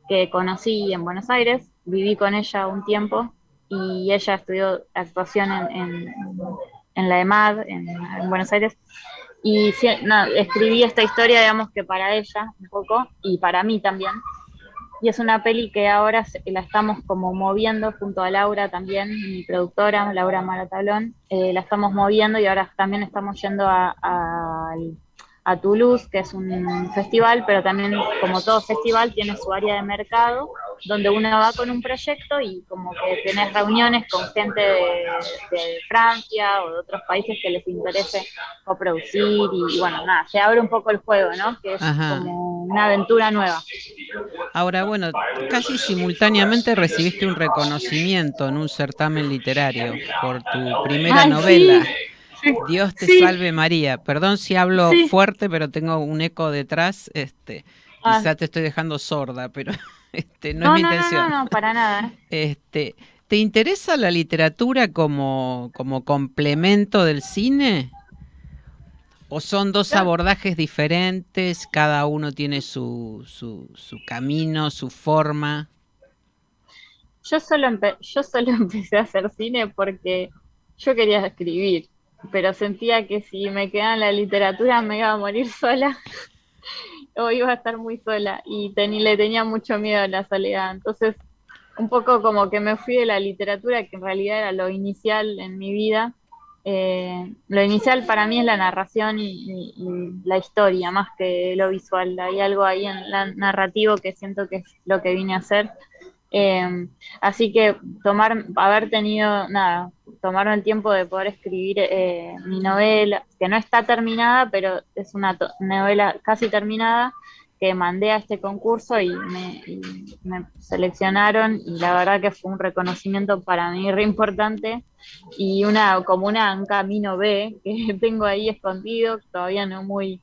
que conocí en Buenos Aires. Viví con ella un tiempo y ella estudió actuación en la EMAD en Buenos Aires. Y sí, no, escribí esta historia, digamos que para ella un poco y para mí también. Y es una peli que ahora la estamos como moviendo junto a Laura también, mi productora, Laura Maratablón, la estamos moviendo y ahora también estamos yendo a Toulouse, que es un festival, pero también como todo festival tiene su área de mercado, donde uno va con un proyecto y como que tenés reuniones con gente de Francia o de otros países que les interese coproducir y bueno, nada, se abre un poco el juego, ¿no? Que es Ajá. como una aventura nueva. Ahora, bueno, casi simultáneamente recibiste un reconocimiento en un certamen literario por tu primera Ay, sí, novela, Dios te sí, salve María. Perdón si hablo sí. fuerte, pero tengo un eco detrás, Ah, quizá te estoy dejando sorda, pero no es no, mi no, no, no, intención. no, para nada. Este, ¿te interesa la literatura como complemento del cine? ¿O son dos Yo, abordajes diferentes, cada uno tiene su camino, su forma? yo solo empecé a hacer cine porque yo quería escribir, pero sentía que si me quedaba en la literatura me iba a morir sola o iba a estar muy sola y le tenía mucho miedo a la soledad. Entonces, un poco como que me fui de la literatura, que en realidad era lo inicial en mi vida. Lo inicial para mí es la narración y la historia, más que lo visual. Hay algo ahí en la narrativo que siento que es lo que vine a hacer. Así que haber tenido, nada, tomarme el tiempo de poder escribir mi novela, que no está terminada, pero es una novela casi terminada, que mandé a este concurso y me seleccionaron y la verdad que fue un reconocimiento para mí re importante y un camino B que tengo ahí escondido, todavía no muy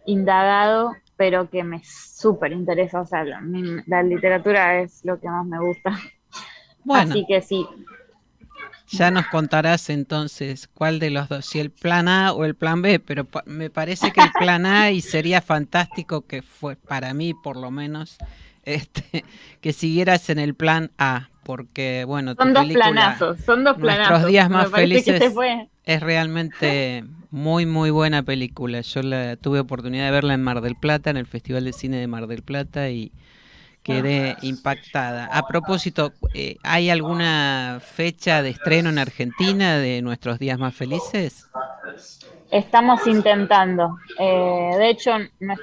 indagado, pero que me súper interesa. O sea, la literatura es lo que más me gusta. Bueno, Así que sí. ya nos contarás entonces cuál de los dos, si el plan A o el plan B, pero me parece que el plan A y sería fantástico que fue, para mí por lo menos, que siguieras en el plan A, porque bueno, tu película Son dos Nuestros planazos. días más Me parece que se felices fue. es realmente muy muy buena película. Yo tuve oportunidad de verla en Mar del Plata, en el Festival de Cine de Mar del Plata y quedé impactada. A propósito, ¿hay alguna fecha de estreno en Argentina de Nuestros días más felices? Estamos intentando. De hecho, mi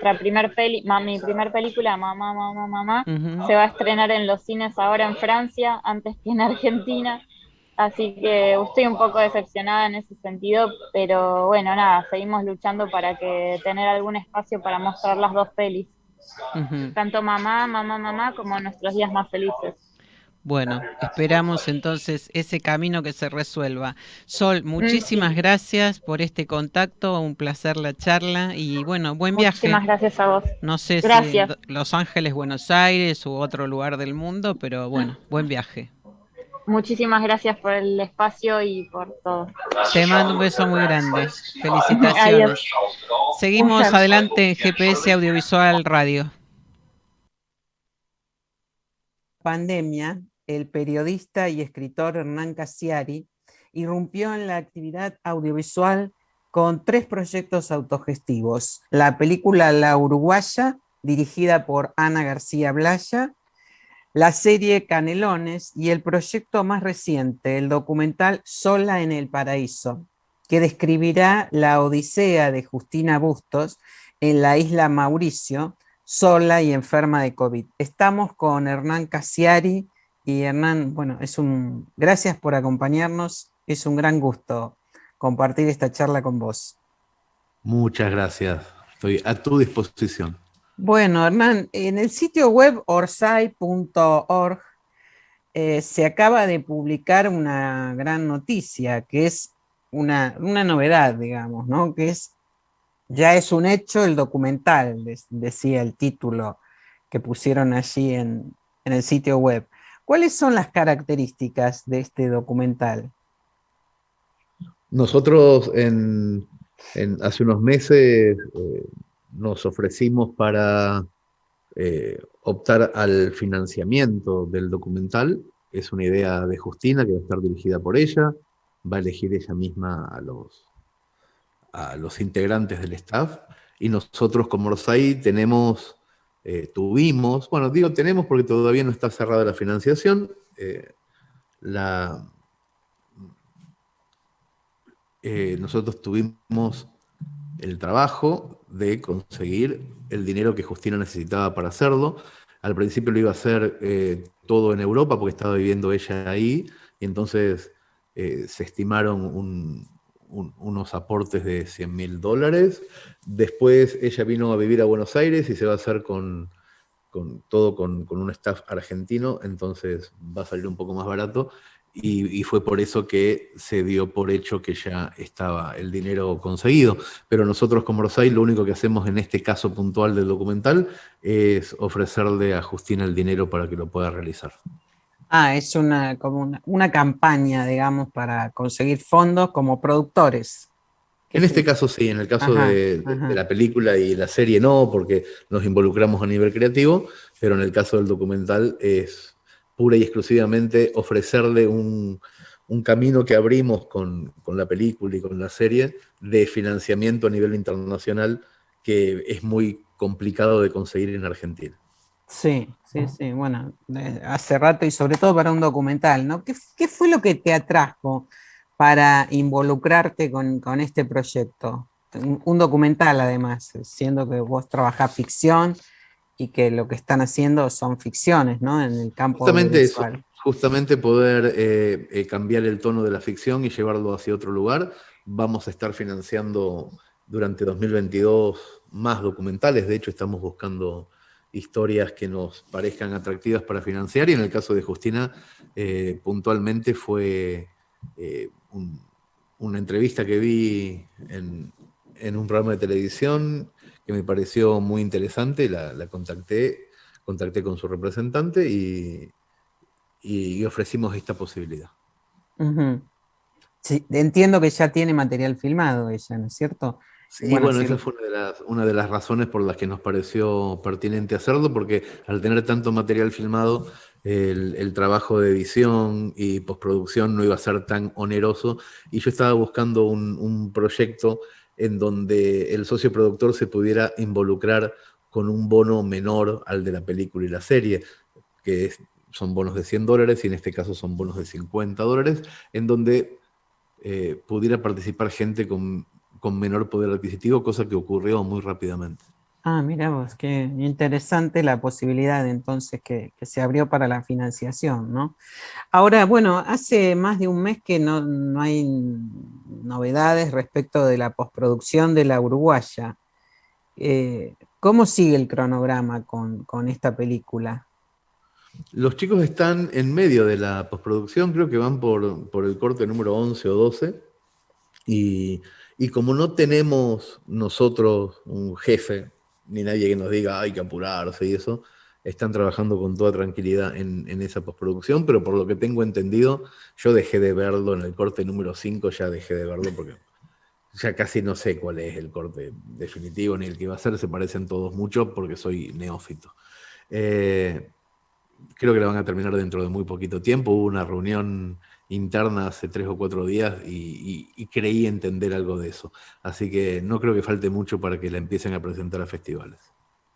primer película, Mamá, Mamá, Mamá, Ujú. se va a estrenar en los cines ahora en Francia, antes que en Argentina. Así que estoy un poco decepcionada en ese sentido, pero bueno, nada, seguimos luchando para que tener algún espacio para mostrar las dos pelis, Ujú. tanto Mamá, Mamá, Mamá como Nuestros días más felices. Bueno, esperamos entonces ese camino que se resuelva. Sol, muchísimas Sí, gracias por este contacto, un placer la charla y bueno, buen viaje. muchísimas gracias a vos. No sé si en Gracias. Los Ángeles, Buenos Aires u otro lugar del mundo, pero bueno, buen viaje. Muchísimas gracias por el espacio y por todo. Te mando un beso muy grande. Adiós. Felicitaciones. Seguimos Muchas. adelante en GPS Audiovisual Radio. Pandemia, el periodista y escritor Hernán Cassiari irrumpió en la actividad audiovisual con 3 proyectos autogestivos: la película La Uruguaya, dirigida por Ana García Blaya, la serie Canelones y el proyecto más reciente, el documental Sola en el Paraíso, que describirá la odisea de Justina Bustos en la isla Mauricio, sola y enferma de COVID. Estamos con Hernán Cassiari y Hernán, bueno, gracias por acompañarnos, es un gran gusto compartir esta charla con vos. Muchas gracias, estoy a tu disposición. Bueno, Hernán, en el sitio web orsay.org se acaba de publicar una gran noticia, que es una novedad, digamos, ¿no? Ya es un hecho el documental, decía el título que pusieron allí en el sitio web. ¿Cuáles son las características de este documental? Nosotros hace unos meses nos ofrecimos para optar al financiamiento del documental. Es una idea de Justina que va a estar dirigida por ella, va a elegir ella misma a los integrantes del staff, y nosotros como Orsay tuvimos, bueno, digo tenemos porque todavía no está cerrada la financiación, nosotros tuvimos el trabajo de conseguir el dinero que Justina necesitaba para hacerlo. Al principio lo iba a hacer todo en Europa porque estaba viviendo ella ahí, y entonces se estimaron unos aportes de $100.000. Después ella vino a vivir a Buenos Aires y se va a hacer con un staff argentino, entonces va a salir un poco más barato. Y fue por eso que se dio por hecho que ya estaba el dinero conseguido. Pero nosotros como Orsay lo único que hacemos en este caso puntual del documental es ofrecerle a Justina el dinero para que lo pueda realizar. Es como una campaña, digamos, para conseguir fondos como productores. En este caso sí, en el caso de la película y la serie no, porque nos involucramos a nivel creativo, pero en el caso del documental es pura y exclusivamente ofrecerle un camino que abrimos con la película y con la serie de financiamiento a nivel internacional que es muy complicado de conseguir en Argentina. Sí, bueno, hace rato y sobre todo para un documental, ¿no? ¿Qué fue lo que te atrajo para involucrarte con este proyecto? Un documental además, siendo que vos trabajás ficción y que lo que están haciendo son ficciones, ¿no? En el campo audiovisual. Eso, justamente poder cambiar el tono de la ficción y llevarlo hacia otro lugar. Vamos a estar financiando durante 2022 más documentales, de hecho estamos buscando historias que nos parezcan atractivas para financiar, y en el caso de Justina, puntualmente fue una entrevista que vi en un programa de televisión que me pareció muy interesante, la contacté con su representante y ofrecimos esta posibilidad. Uh-huh. Sí, entiendo que ya tiene material filmado ella, ¿no es cierto? Sí, bueno, esa fue una de las razones por las que nos pareció pertinente hacerlo, porque al tener tanto material filmado, el trabajo de edición y postproducción no iba a ser tan oneroso, y yo estaba buscando un proyecto en donde el socio productor se pudiera involucrar con un bono menor al de la película y la serie, que son bonos de $100 y en este caso son bonos de $50, en donde pudiera participar gente con menor poder adquisitivo, cosa que ocurrió muy rápidamente. Mira vos, qué interesante la posibilidad entonces que se abrió para la financiación, ¿no? Ahora, bueno, hace más de un mes que no hay novedades respecto de la postproducción de La Uruguaya. ¿Cómo sigue el cronograma con esta película? Los chicos están en medio de la postproducción, creo que van por el corte número 11 o 12, y como no tenemos nosotros un jefe, ni nadie que nos diga hay que apurarse y eso, están trabajando con toda tranquilidad en esa postproducción, pero por lo que tengo entendido, yo dejé de verlo en el corte número 5, ya dejé de verlo porque ya casi no sé cuál es el corte definitivo ni el que va a ser, se parecen todos mucho porque soy neófito. creo que la van a terminar dentro de muy poquito tiempo. Hubo una reunión interna hace 3 o 4 días y creí entender algo de eso. Así que no creo que falte mucho para que la empiecen a presentar a festivales.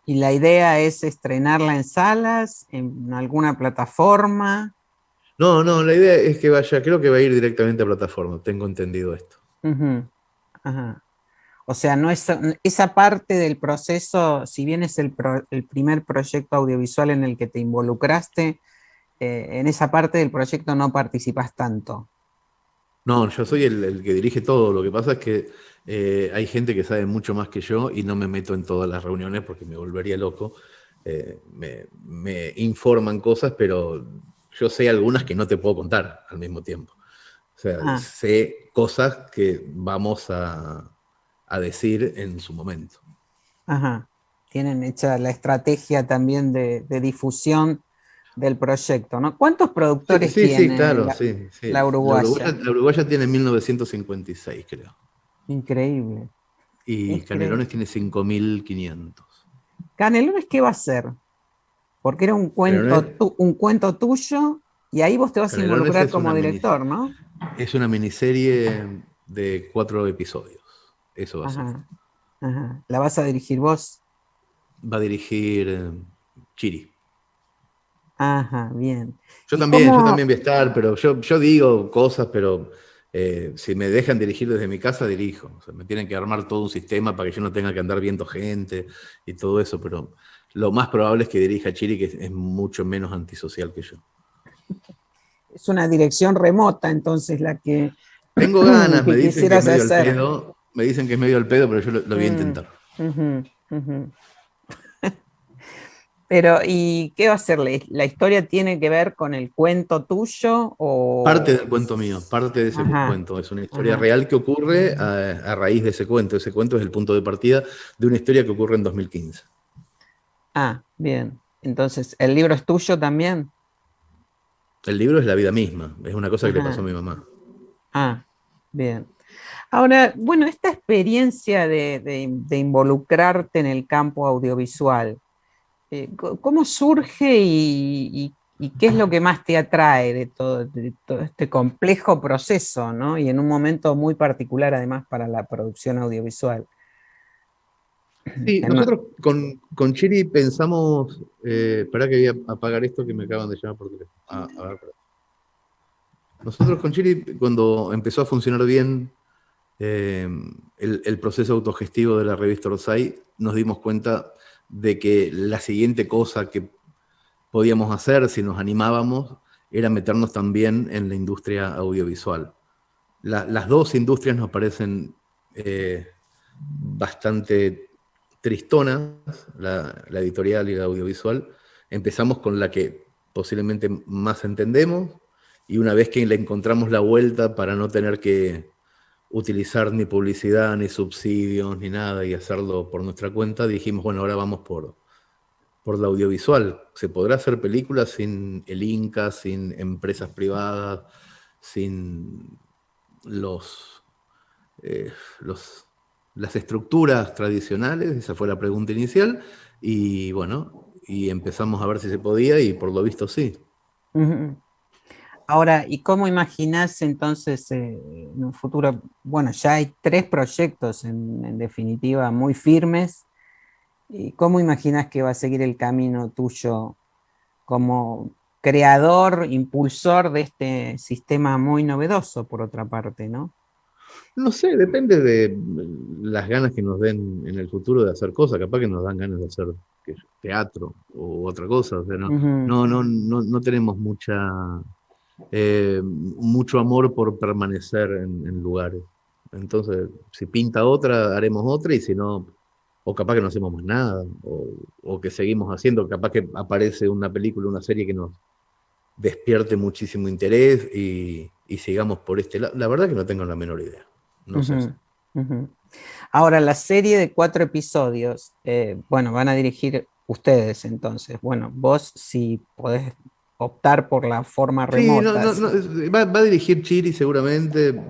¿Y la idea es estrenarla en salas, en alguna plataforma? No, la idea es que vaya, creo que va a ir directamente a plataforma, tengo entendido esto. Ujú, ajá. O sea, no es, esa parte del proceso, si bien es el primer proyecto audiovisual en el que te involucraste, en esa parte del proyecto no participas tanto. No, yo soy el que dirige todo. Lo que pasa es que hay gente que sabe mucho más que yo y no me meto en todas las reuniones porque me volvería loco. Me informan cosas, pero yo sé algunas que no te puedo contar al mismo tiempo. O sea, Ah, sé cosas que vamos a decir en su momento. ajá. Tienen hecha la estrategia también de difusión del proyecto, ¿no? ¿Cuántos Sí, productores sí, sí, tiene claro, sí, sí. la uruguaya? La uruguaya tiene 1956, creo. Increíble, Y increíble. Canelones tiene 5500. Canelones, ¿qué va a ser? Porque era Canelones, un cuento tuyo y ahí vos te vas a Canelones involucrar como director, ¿no? es una miniserie de 4 episodios. Eso va a ser. Ajá, ajá. ¿La vas a dirigir vos? Va a dirigir Chiri. Ajá, bien. Yo ¿Y también, yo también cómo? voy a estar, pero yo digo cosas, pero si me dejan dirigir desde mi casa, dirijo. O sea, me tienen que armar todo un sistema para que yo no tenga que andar viendo gente y todo eso, pero lo más probable es que dirija Chiri, que es mucho menos antisocial que yo. Es una dirección remota, entonces, la Tengo ganas, me que dicen que es quisieras medio al hacer. pedo, me dicen que es medio al pedo, pero yo lo voy a Mm, intentar. ujú, ujú. Pero, ¿y qué va a ser? ¿La historia tiene que ver con el cuento tuyo Parte o...? del cuento mío, parte de ese Ajá, cuento. Es una historia ajá. real que ocurre a raíz de ese cuento. Ese cuento es el punto de partida de una historia que ocurre en 2015. Ah, bien. Entonces, ¿el libro es tuyo también? El libro es la vida misma, es una cosa que le pasó a Ajá. mi mamá. Ah, bien. Ahora, bueno, esta experiencia de involucrarte en el campo audiovisual, ¿cómo surge y qué es lo que más te atrae de todo este complejo proceso, ¿no? Y en un momento muy particular, además, para la producción audiovisual. Sí, En nosotros con Chiri pensamos, espera que voy a apagar esto que me acaban de llamar por teléfono. A ver, perdón. Nosotros con Chiri, cuando empezó a funcionar bien eh, el proceso autogestivo de la revista Orsay, nos dimos cuenta de que la siguiente cosa que podíamos hacer si nos animábamos era meternos también en la industria audiovisual. Las dos industrias nos parecen bastante tristonas, la editorial y la audiovisual. Empezamos con la que posiblemente más entendemos y una vez que le encontramos la vuelta para no tener que utilizar ni publicidad, ni subsidios, ni nada y hacerlo por nuestra cuenta, dijimos, bueno, ahora vamos por la audiovisual. Se podrá hacer películas sin el Inca, sin empresas privadas, sin los, eh, los, las estructuras tradicionales. Esa fue la pregunta inicial. Y bueno, y empezamos a ver si se podía y por lo visto sí. Ujú. Ahora, ¿y cómo imaginás entonces en un futuro? Bueno, ya hay tres proyectos en definitiva muy firmes. ¿Y cómo imaginás que va a seguir el camino tuyo como creador, impulsor de este sistema muy novedoso, por otra parte, ¿no? No sé, depende de las ganas que nos den en el futuro de hacer cosas. Capaz que nos dan ganas de hacer teatro o otra cosa. O sea, Ujú, no tenemos mucho amor por permanecer en lugares. Entonces, si pinta otra, haremos otra, y si no, o capaz que no hacemos más nada, o que seguimos haciendo, capaz que aparece una película, una serie que nos despierte muchísimo interés y sigamos por este lado. La verdad que no tengo la menor idea. No sé. ujú, ujú. Ahora, la serie de 4 episodios, bueno, van a dirigir ustedes entonces. Bueno, vos si podés optar por la forma Sí, remota. va a dirigir Chiri seguramente,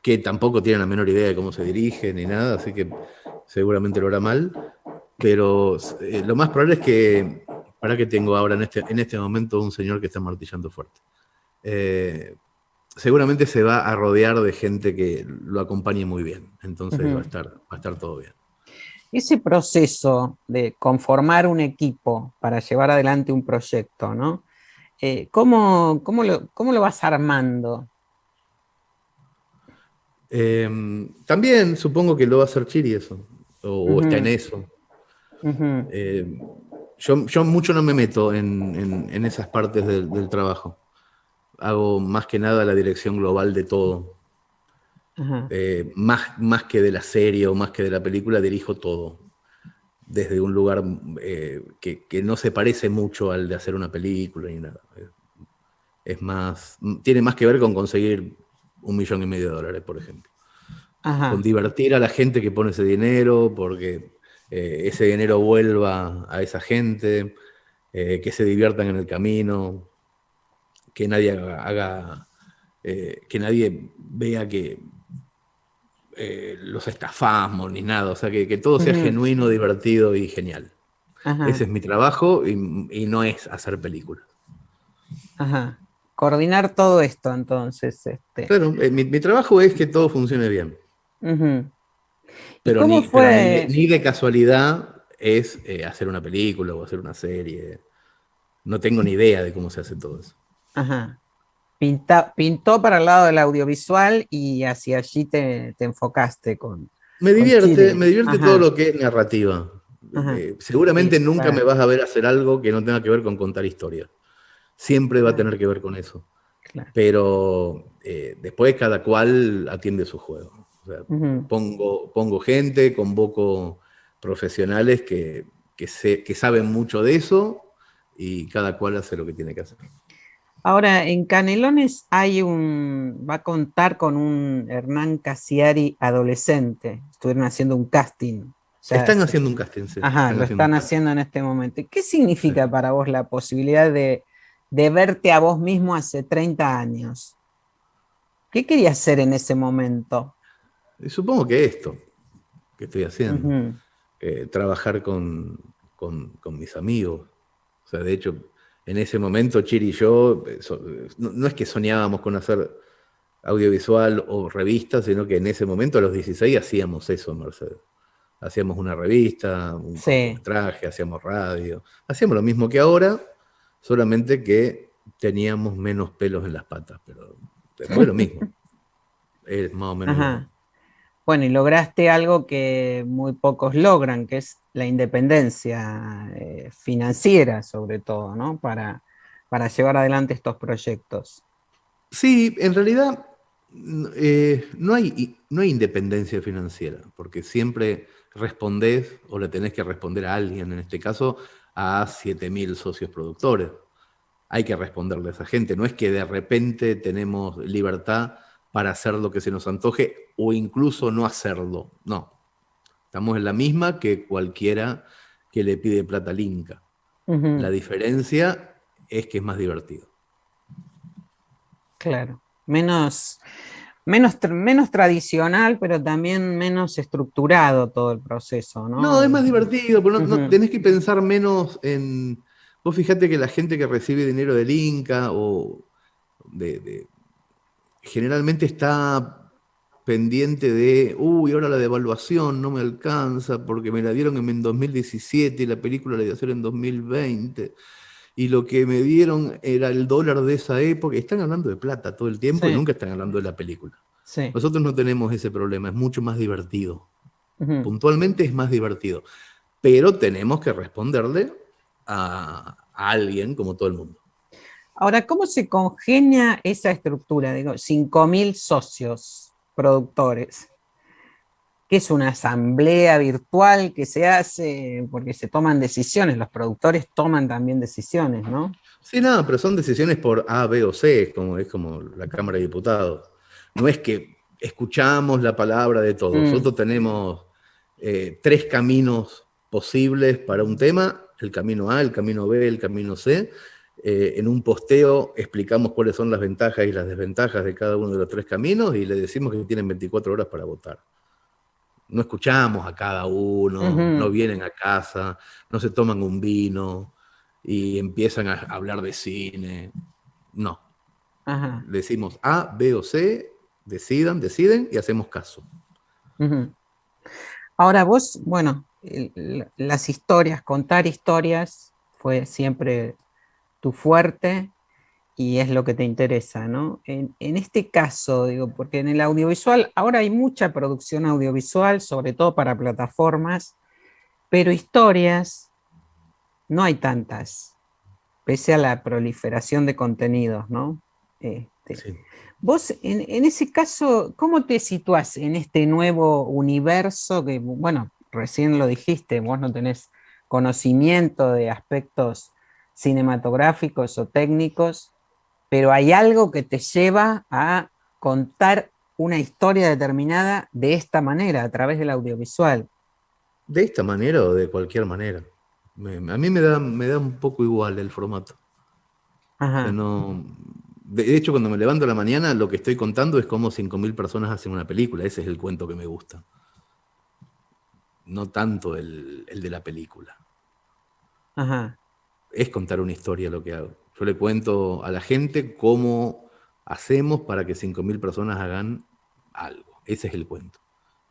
que tampoco tiene la menor idea de cómo se dirige ni nada, así que seguramente lo hará mal. Pero lo más probable es para que tengo ahora en este momento un señor que está martillando fuerte. Seguramente se va a rodear de gente que lo acompañe muy bien, entonces va a estar todo bien. Ese proceso de conformar un equipo para llevar adelante un proyecto, ¿no? ¿Cómo lo vas armando? También supongo que lo va a hacer Chiri eso, o está en eso. Yo mucho no me meto en esas partes del trabajo. Hago más que nada la dirección global de todo. Más que de la serie o más que de la película, dirijo todo. Desde un lugar que no se parece mucho al de hacer una película ni nada. Tiene más que ver con conseguir $1,5 millones, por ejemplo. Con divertir a la gente que pone ese dinero, porque ese dinero vuelva a esa gente, que se diviertan en el camino, que nadie que nadie vea que los estafamos ni nada, o sea, que todo sea genuino, divertido y genial. Ese es mi trabajo y no es hacer películas. Coordinar todo esto, entonces. Claro, mi trabajo es que todo funcione bien. Pero ¿Cómo fue? Ni de casualidad es hacer una película o hacer una serie. No tengo ni idea de cómo se hace todo eso. Pintó para el lado del audiovisual y hacia allí te enfocaste con. Me divierte todo lo que es narrativa. Seguramente nunca me vas a ver hacer algo que no tenga que ver con contar historias. Siempre va a tener que ver con eso. Claro. Pero después cada cual atiende su juego. O sea, pongo gente, convoco profesionales que saben mucho de eso y cada cual hace lo que tiene que hacer. Ahora, en Canelones va a contar con un Hernán Casiari adolescente. Estuvieron haciendo un casting. Están haciendo un casting, sí. Lo están haciendo en este momento. ¿Qué significa para vos la posibilidad de verte a vos mismo hace 30 años? ¿Qué querías hacer en ese momento? Supongo que esto que estoy haciendo. Trabajar con mis amigos. O sea, de hecho, en ese momento Chiri y yo, no es que soñábamos con hacer audiovisual o revista, sino que en ese momento a los 16 hacíamos eso, Mercedes. Hacíamos una revista, un cortometraje, hacíamos radio. Hacíamos lo mismo que ahora, solamente que teníamos menos pelos en las patas, pero después lo mismo. Es más o menos lo mismo. Bueno, y lograste algo que muy pocos logran, que es la independencia financiera, sobre todo, ¿no? Para llevar adelante estos proyectos. Sí, en realidad no hay independencia financiera, porque siempre respondés o le tenés que responder a alguien, en este caso a 7.000 socios productores. Hay que responderle a esa gente, no es que de repente tenemos libertad para hacer lo que se nos antoje o incluso no hacerlo, no. Estamos en la misma que cualquiera que le pide plata al Inca. La diferencia es que es más divertido. Claro, menos tradicional, pero también menos estructurado todo el proceso, ¿no? No, es más divertido, porque no tenés que pensar menos en... Vos fijate que la gente que recibe dinero del Inca o generalmente está pendiente de, ahora la devaluación no me alcanza porque me la dieron en 2017 y la película la iba a hacer en 2020. Y lo que me dieron era el dólar de esa época. Están hablando de plata todo el tiempo y nunca están hablando de la película. Sí. Nosotros no tenemos ese problema, es mucho más divertido. Puntualmente es más divertido. Pero tenemos que responderle a alguien como todo el mundo. Ahora, ¿cómo se congenia esa estructura? Digo, 5.000 socios productores. ¿Qué es una asamblea virtual que se hace porque se toman decisiones? Los productores toman también decisiones, ¿no? Sí, no, pero son decisiones por A, B o C, es como la Cámara de Diputados. No es que escuchamos la palabra de todos. Nosotros tenemos 3 caminos posibles para un tema, el camino A, el camino B, el camino C. En un posteo explicamos cuáles son las ventajas y las desventajas de cada uno de los 3 caminos y le decimos que tienen 24 horas para votar. No escuchamos a cada uno, no vienen a casa, no se toman un vino y empiezan a hablar de cine. No. Ajá. Decimos A, B o C, deciden y hacemos caso. Ujú. Ahora vos, bueno, las historias, contar historias fue siempre tu fuerte y es lo que te interesa, ¿no? En este caso, digo, porque en el audiovisual, ahora hay mucha producción audiovisual, sobre todo para plataformas, pero historias no hay tantas, pese a la proliferación de contenidos, ¿no? Sí. Vos, en ese caso, ¿cómo te situás en este nuevo universo que, bueno, recién lo dijiste, vos no tenés conocimiento de aspectos cinematográficos o técnicos, pero hay algo que te lleva a contar una historia determinada de esta manera, a través del audiovisual? De esta manera o de cualquier manera. A mí me da un poco igual el formato. O sea, Ajá. no, de hecho, cuando me levanto a la mañana, lo que estoy contando es cómo 5.000 personas hacen una película. Ese es el cuento que me gusta. No tanto el de la película. Ajá. Es contar una historia lo que hago. Yo le cuento a la gente cómo hacemos para que 5.000 personas hagan algo. Ese es el cuento.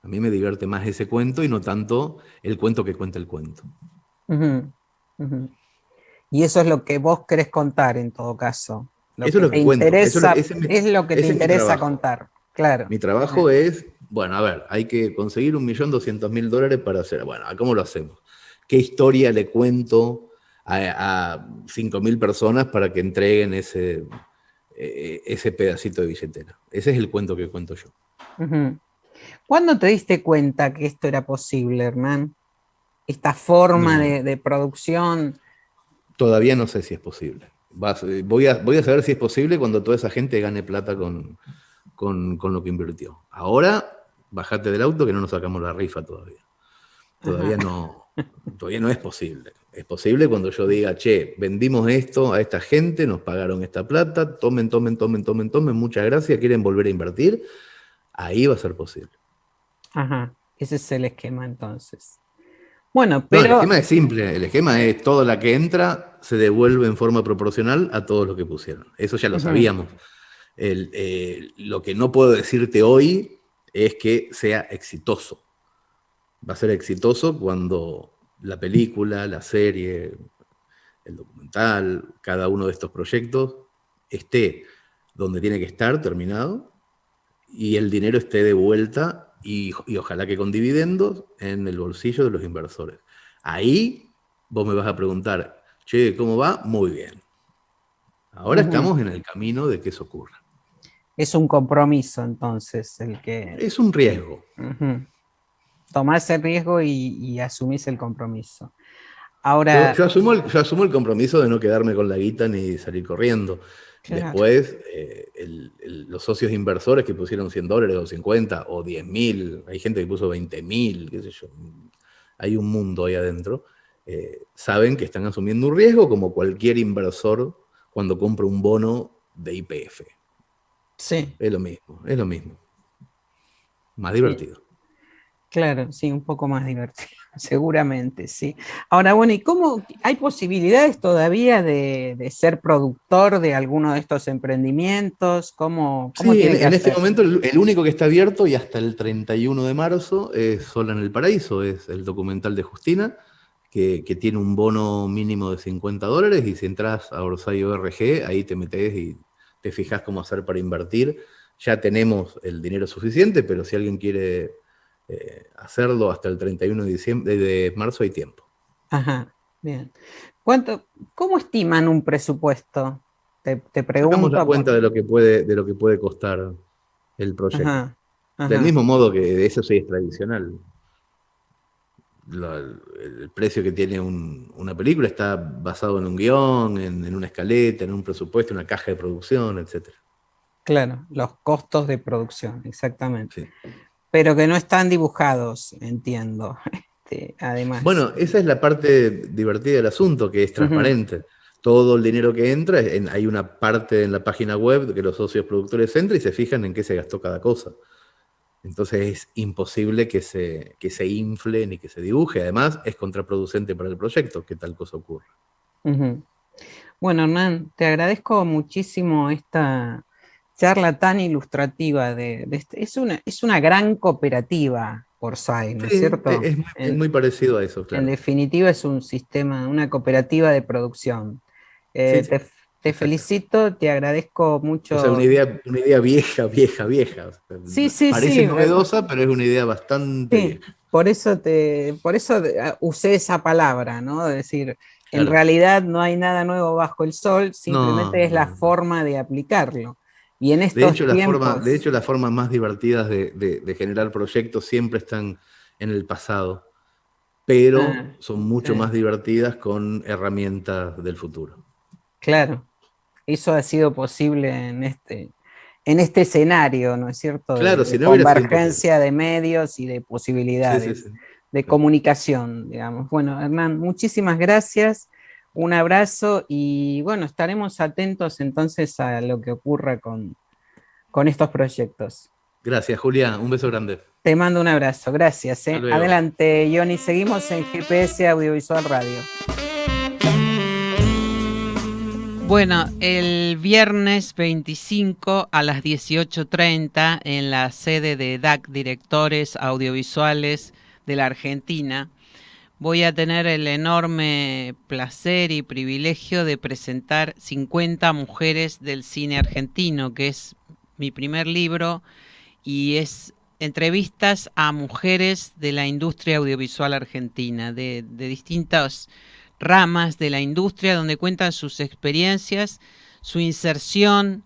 A mí me divierte más ese cuento y no tanto el cuento que cuenta el cuento. Ujú, ujú. Y eso es lo que vos querés contar en todo caso. Lo Eso es que lo te que cuento. interesa es lo que te Ese es mi interesa trabajo. contar. Claro. Mi trabajo es, bueno, a ver, hay que conseguir $1.200.000 para hacer, bueno, ¿cómo lo hacemos? ¿Qué historia le cuento a 5.000 personas para que entreguen ese pedacito de billetera? Ese es el cuento que cuento yo. Ujú. ¿Cuándo te diste cuenta que esto era posible, Hernán? Esta forma No, de producción. todavía no sé si es posible. Voy a saber si es posible cuando toda esa gente gane plata con lo que invirtió. Ahora, bajate del auto que no nos sacamos la rifa todavía. Ajá. Todavía no es posible. Es posible cuando yo diga, che, vendimos esto a esta gente, nos pagaron esta plata, tomen, muchas gracias, quieren volver a invertir, ahí va a ser posible. Ajá. Ese es el esquema entonces. Bueno, No, el pero. esquema es simple, el esquema es toda la que entra se devuelve en forma proporcional a todos los que pusieron. Eso ya lo Ujú. sabíamos. Lo que no puedo decirte hoy es que sea exitoso. Va a ser exitoso cuando la película, la serie, el documental, cada uno de estos proyectos esté donde tiene que estar, terminado, y el dinero esté de vuelta y ojalá que con dividendos en el bolsillo de los inversores. Ahí vos me vas a preguntar, che, ¿cómo va? Muy bien. Ahora Ujú. estamos en el camino de que eso ocurra. Es un compromiso entonces el que. Es un riesgo. Ujú. Tomás el riesgo y asumís el compromiso. Yo, Ahora, yo, asumo el, yo asumo el compromiso de no quedarme con la guita ni salir corriendo. claro. Después, los socios inversores que pusieron $100 o 50 o 10.000, hay gente que puso 20.000, qué sé yo, hay un mundo ahí adentro, saben que están asumiendo un riesgo como cualquier inversor cuando compra un bono de YPF. Sí. Es lo mismo, más Sí. divertido. Claro, sí, un poco más divertido, seguramente, sí. Ahora, bueno, ¿y cómo hay posibilidades todavía de ser productor de alguno de estos emprendimientos? ¿Cómo Sí, tiene que en este hacer? momento el único que está abierto y hasta el 31 de marzo es Sola en el Paraíso, es el documental de Justina, que tiene un bono mínimo de $50 y si entras a Orsay ORG, ahí te metes y te fijas cómo hacer para invertir. Ya tenemos el dinero suficiente, pero si alguien quiere hacerlo hasta el 31 de marzo hay tiempo. Ajá, bien. ¿Cómo estiman un presupuesto? Te Sacamos la pregunto cuenta porque. de lo que puede costar el proyecto. Ajá, Del ajá, mismo modo que eso sí es tradicional. El precio que tiene una película está basado en un guión, en una escaleta, en un presupuesto, una caja de producción, etc. claro, los costos de producción, exactamente. Sí. Pero que no están dibujados, entiendo, además. Bueno, esa es la parte divertida del asunto, que es Ujú. transparente. Todo el dinero que entra, hay una parte en la página web que los socios productores entran y se fijan en qué se gastó cada cosa. Entonces es imposible que se infle ni que se dibuje. Además, es contraproducente para el proyecto que tal cosa ocurra. Ujú. Bueno, Hernán, te agradezco muchísimo esta charla tan ilustrativa es una gran cooperativa, Orsay, ¿no es Sí, cierto? es muy parecido a eso, En claro. definitiva es un sistema, una cooperativa de producción. Sí, Eh, sí, te, te exacto. felicito, te agradezco O sea, mucho. una idea vieja, vieja, vieja. O sea, Sí, sí, sí, parece novedosa, pero es una idea bastante sí. vieja. Por eso usé esa palabra, ¿no? De decir, en Claro. realidad no hay nada nuevo bajo el sol, No, simplemente es la no, no. forma de aplicarlo. Y en De estos hecho, de tiempos, hecho, las formas más divertidas de generar proyectos siempre están en el pasado, pero son mucho sí, más divertidas con herramientas del futuro. claro, eso ha sido posible en este escenario, ¿no es cierto?, Claro, de si no hubiera sido imposible. convergencia de medios y de Sí, sí, posibilidades sí. de Sí. comunicación, digamos. Bueno, Hernán, muchísimas gracias, un abrazo y bueno, estaremos atentos entonces a lo que ocurra con estos proyectos. Gracias, Julia. Un beso grande. Te mando un abrazo, gracias. Hasta luego. Adelante, Johnny, seguimos en GPS Audiovisual Radio. Bueno, el viernes 25 a las 18:30 en la sede de DAC Directores Audiovisuales de la Argentina, voy a tener el enorme placer y privilegio de presentar 50 mujeres del cine argentino, que es mi primer libro y es entrevistas a mujeres de la industria audiovisual argentina, de distintas ramas de la industria, donde cuentan sus experiencias, su inserción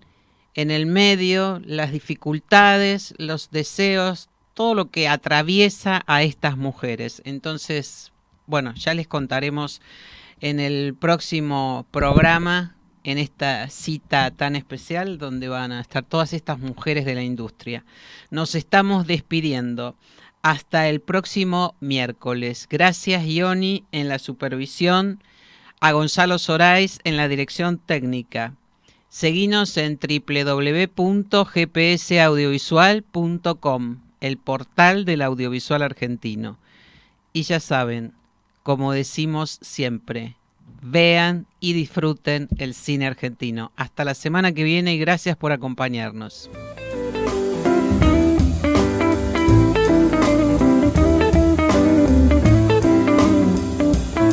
en el medio, las dificultades, los deseos, todo lo que atraviesa a estas mujeres. Entonces, bueno, ya les contaremos en el próximo programa, en esta cita tan especial donde van a estar todas estas mujeres de la industria. Nos estamos despidiendo. Hasta el próximo miércoles. Gracias, Ioni, en la supervisión, a Gonzalo Sorais en la dirección técnica. Seguinos en www.gpsaudiovisual.com, el portal del audiovisual argentino. Y ya saben, como decimos siempre, vean y disfruten el cine argentino. Hasta la semana que viene y gracias por acompañarnos.